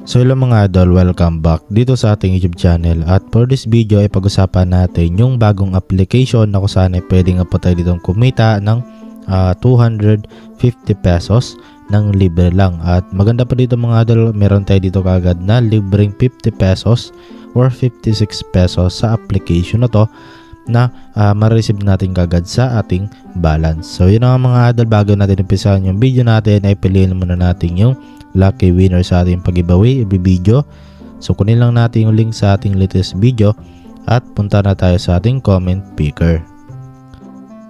So hello mga idol, welcome back dito sa ating YouTube channel, at for this video ay pag-usapan natin yung bagong application na kung saan ay pwede nga po tayo ditong kumita ng 250 pesos ng libre lang. At maganda pa dito mga idol, meron tayo dito kagad na libreng 50 pesos or 56 pesos sa application na to na ma-receive natin kagad sa ating balance. So yun nga mga idol, bago natin umpisahan yung video natin ay piliin muna natin yung lucky winner sa ating pag-giveaway i-video. So kunin lang natin yung link sa ating latest video at punta na tayo sa ating comment picker.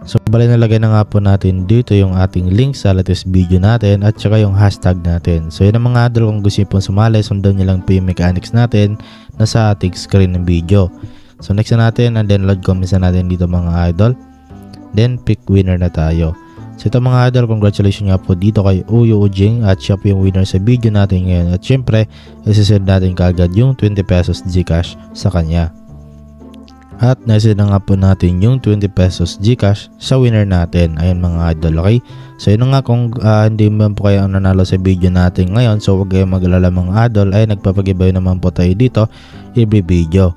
So bali nalagay na nga po natin dito yung ating link sa latest video natin at saka yung hashtag natin. So yun ang mga idol, kung gusto nyo pong sumali, sundan nyo lang po yung mechanics natin na sa ating screen ng video. So next na natin, and then load comments na natin dito mga idol, then pick winner na tayo. So ito mga idol, congratulations nga po dito kay Uyo Ujing, at siya po yung winner sa video natin ngayon. At syempre, isisend natin kagad yung 20 pesos Gcash sa kanya. At nasend na nga po natin yung 20 pesos Gcash sa winner natin. Ayan mga idol, okay? So yun nga, kung hindi man po kayo nanalo sa video natin ngayon, so huwag kayong mag-alala mga idol, ay nagpapagibay naman po tayo dito every video.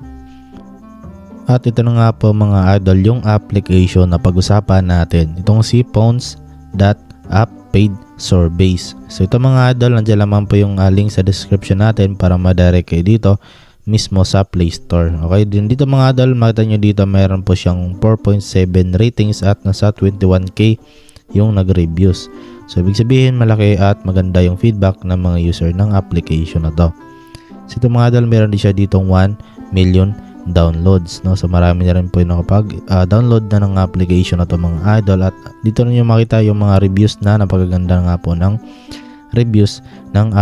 At ito na nga po mga idol yung application na pag-usapan natin, itong si Phones.app paid surveys. So ito mga idol, nandiyan naman po yung link sa description natin para ma-direct kayo dito mismo sa Play Store. Okay, din dito mga idol, makita nyo dito mayroon po siyang 4.7 ratings at nasa 21k yung nag-reviews. So ibig sabihin malaki at maganda yung feedback ng mga user ng application na to. So ito mga idol, meron din siya ditong 1 million downloads, no? So marami na rin po yung nakapag-download na ng application na to mga idol, at dito niyo makita yung mga reviews na napakaganda nga po ng reviews ng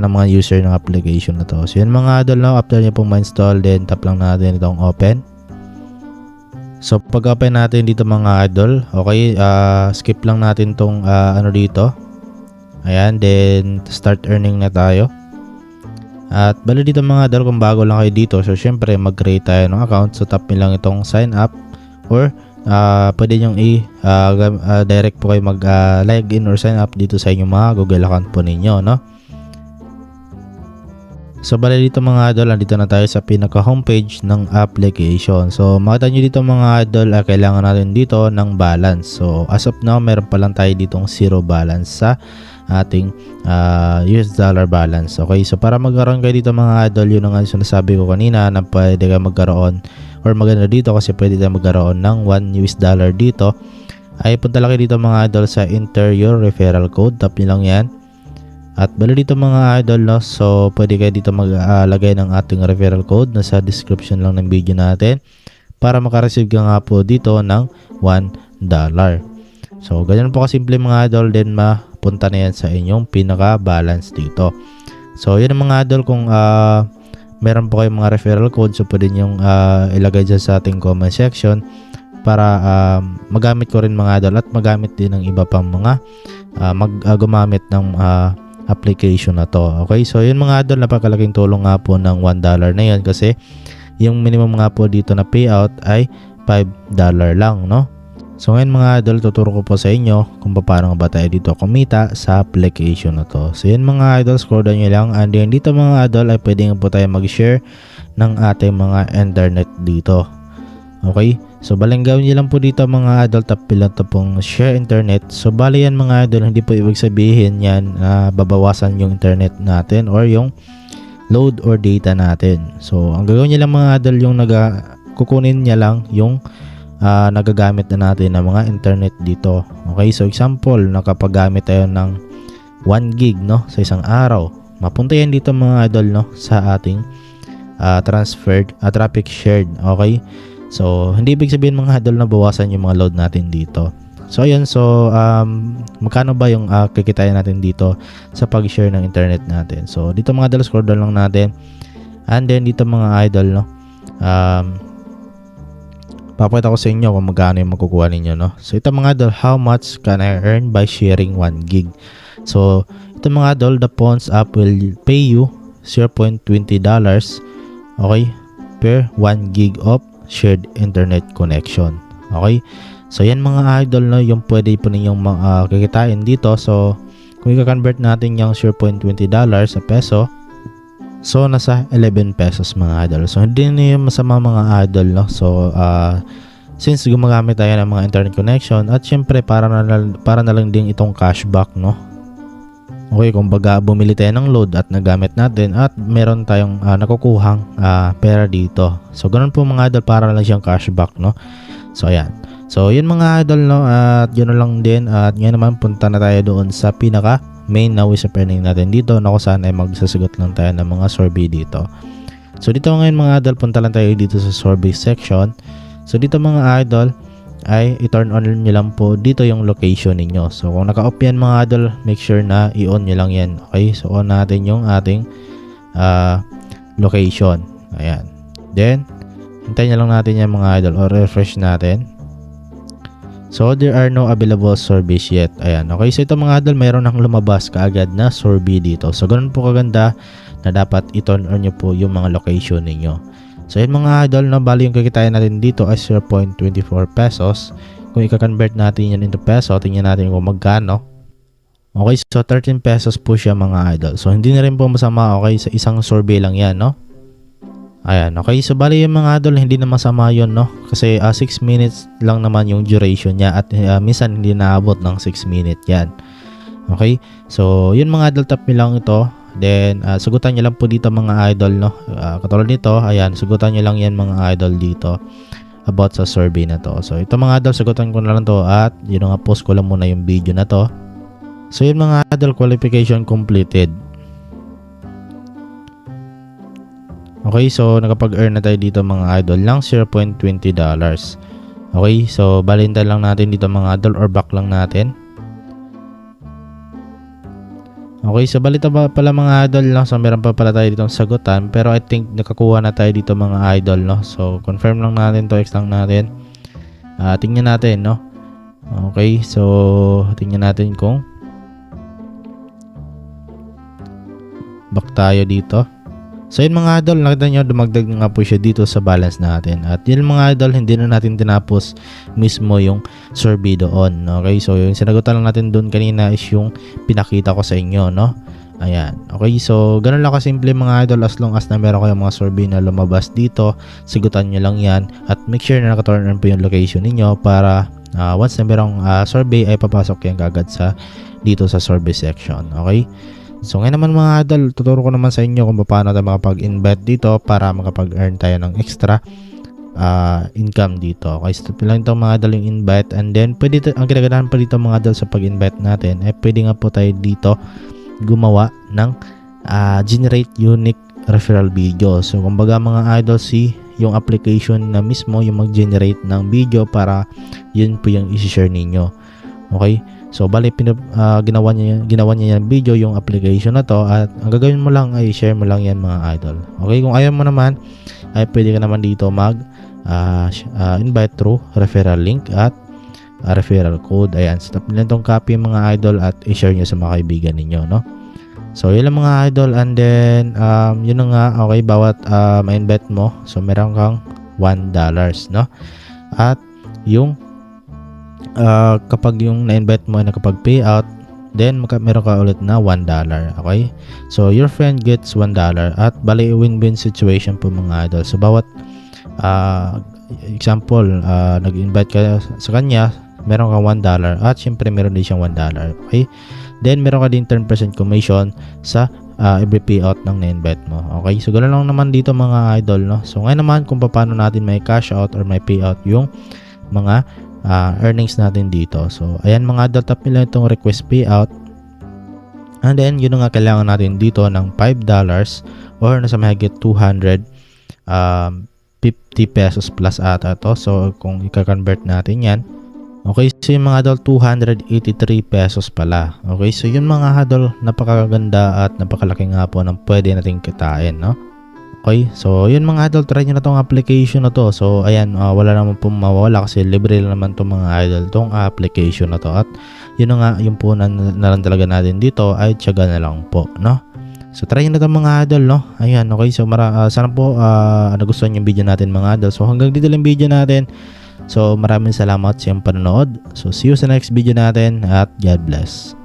mga user ng application na to. So yun mga idol, no? After niyo pong ma-install, then tap lang natin itong open. So pag open natin dito mga idol, okay, skip lang natin tong dito. Ayan, then start earning na tayo. At bali dito mga idol, kung bago lang kayo dito, so syempre mag-create tayo ng account. So tap nyo lang itong sign up, or pwede nyo direct po kayo mag-login or sign up dito sa inyong mga Google account po ninyo, no? So bali dito mga idol, andito na tayo sa pinaka homepage ng application. So makita nyo dito mga idol, kailangan natin dito ng balance. So as of now, meron pa lang tayo ditong 0 balance sa ating US dollar balance. Okay, so para magkaroon kayo dito mga idol, yun ang sinasabi ko kanina na pwede kayo magkaroon, or maganda dito kasi pwede tayo magkaroon ng 1 US dollar dito, ay punta lang kayo dito mga idol sa enter your referral code. Tap nyo lang yan. At bali dito mga idol, no, so pwede kayo dito maglagay ng ating referral code na sa description lang ng video natin para makareceive ka nga po dito ng $1. So ganyan po kasimple mga idol, then mapunta na yan sa inyong pinaka balance dito. So yun mga idol, kung meron po kayong mga referral code, so pwede nyong ilagay dyan sa ating comment section para magamit ko rin mga idol, at magamit din ng iba pang mga gumamit ng application na to. Okay, so yun mga idol, napakalaking tulong nga po ng $1 na yun, kasi yung minimum nga po dito na payout ay $5 lang, no? So ngayon mga idol, tuturo ko po sa inyo kung paano ba tayo dito kumita sa application na to. So yun mga idol, scroll down nyo lang, and then dito mga idol ay pwede po tayo mag-share ng ating mga internet dito. Okay, so baling gawin nyo lang po dito mga idol, tap lang ito pong share internet. So bali yan mga idol, hindi po ibig sabihin yan na babawasan yung internet natin or yung load or data natin. So ang gagawin nyo lang mga idol, yung kukunin niya lang yung nagagamit na natin ng mga internet dito. Okay, so example, nakapaggamit tayo ng 1 gig, no, sa isang araw, mapunta yan dito mga idol, no, sa ating transferred traffic shared. Okay, so hindi ibig sabihin mga idol na bawasan yung mga load natin dito. So ayun, so magkano ba yung kikitain natin dito sa pag-share ng internet natin? So dito mga idol, scroll down lang natin, and then dito mga idol, no, papakita ko sa inyo kung magkano yung makukuha ninyo, no? So ito mga idol, how much can I earn by sharing 1 gig? So ito mga idol, the Phones app will pay you $0.20, okay, per 1 gig of shared internet connection. Okay, so yan mga idol, no, yung pwede po ninyong kikitain dito. So kung i-convert natin yung $0.20 sa peso, So nasa 11 pesos mga idol. So hindi na yung masama mga idol, no. So since gumagamit tayo ng mga internet connection at syempre para na lang din itong cashback, no. Okay, kumbaga bumili tayo ng load at nagamit natin at meron tayong nakukuhang pera dito. So ganun po mga idol, para lang siyang cashback, no. So ayan. So yun mga idol, no, at yun lang din. At ngayon naman punta na tayo doon sa pinaka main na ways of earning natin dito, na kung saan ay magsasagot lang tayo ng mga survey dito. So dito ngayon mga idol, punta lang tayo dito sa survey section. So dito mga idol ay i-turn on nyo lang po dito yung location ninyo. So kung naka-off yan mga idol, make sure na i-on nyo lang yan. Okay, so on natin yung ating location. Ayan. Then hintayin nyo lang natin yan mga idol, or refresh natin. So there are no available surveys yet. Ayan. Okay, so ito mga idol, mayroon nang lumabas kaagad na survey dito. So ganun po kaganda na dapat i-turn on nyo po yung mga location ninyo. So yun mga idol, no, bali yung kikitain natin dito ay 0.24 pesos. Kung i-convert natin yan into peso, tingnan natin kung magkano. Okay, so 13 pesos po siya mga idol. So hindi na rin po masama, okay, sa isang survey lang yan, no. Ayan, okay, so bali yung mga idol, hindi na masama yun, no, kasi 6 minutes lang naman yung duration niya at minsan hindi naabot ng 6 minutes yan. Okay, so yun mga idol, tap nyo lang ito. Then sagutan nyo lang po dito mga idol, no. Katulad nito, ayan, sagutan nyo lang yan mga idol dito about sa survey na to. So ito mga idol, sagutan ko na lang to at yun nga, post ko lang muna yung video na to. So yun mga idol, qualification completed. Okay, so nakapag-earn na tayo dito mga idol lang $0.20. Okay, so balintan lang natin dito mga idol, or back lang natin. Okay, so balita pa pala mga idol, no? So meron pa pala tayo ditong sagutan, pero I think nakakuha na tayo dito mga idol, no? So confirm lang natin to, X lang natin. Tingnan natin, no? Okay, so tingnan natin kung back tayo dito. So yun mga idol, nakita nyo, dumagdag nga po siya dito sa balance natin. At yun mga idol, hindi na natin tinapos mismo yung survey doon. Okay, so yung sinagutan lang natin doon kanina is yung pinakita ko sa inyo, no. Ayan, okay, so ganun lang kasimple mga idol. As long as na meron kayong mga survey na lumabas dito, sigutan nyo lang yan. At make sure na naka-turn on po yung location ninyo para once na merong survey ay papasok yan kagad sa dito sa survey section. Okay, so ngayon naman mga idol, tuturo ko naman sa inyo kung paano tayo makapag-invite dito para makapag-earn tayo ng extra income dito. Okay, so lang ito mga idol yung invite, and then pwede ang kinaganahan pa dito mga idol sa pag-invite natin ay pwede nga po tayo dito gumawa ng generate unique referral video. So kumbaga mga idol, yung application na mismo yung mag-generate ng video para yun po yung i-share ninyo. Okay, so bali ginawa niya yung video, yung application na to, at ang gagawin mo lang ay share mo lang yan mga idol. Okay, kung ayaw mo naman ay pwede ka naman dito mag invite through referral link at referral code. Ayan, so tap nyo itong copy mga idol at i-share nyo sa mga kaibigan ninyo, no. So yun lang mga idol, and then yun na nga. Okay, bawat ma-invite mo, so meron kang $1, no. At yung kapag yung na-invite mo ay nakapag-payout, then meron ka ulit na $1. Okay, so your friend gets $1 at bali win-win situation po mga idol. So bawat example, nag-invite ka sa kanya, meron ka $1 at syempre meron din siyang $1. Okay, then meron ka din 10% commission sa every payout ng na-invite mo. Okay, so ganoon lang naman dito mga idol, no. So ngayon naman kung paano natin may cash out or may payout yung mga earnings natin dito. So ayan mga idol, tap nila itong request payout, and then yun nga, kailangan natin dito ng $5 or nasa mahigit 250 pesos plus ata to. So kung i-convert natin yan, okay, so yung mga idol 283 pesos pala. Okay, so yun mga idol, napakaganda at napakalaki nga po ng pwede nating kitain, no. Okay, so yun mga idol, try nyo na tong application na to. So ayan, wala naman pong mawawala kasi libre lang naman tong mga idol, tong application na to. At yun nga, yung po na lang talaga natin dito ay tiyaga na lang po, no. So try nyo na tong mga idol, no. Ayan, okay, so sana po nagustuhan yung video natin mga idol. So hanggang dito lang video natin. So maraming salamat sa iyong panonood. So see you sa next video natin at God bless.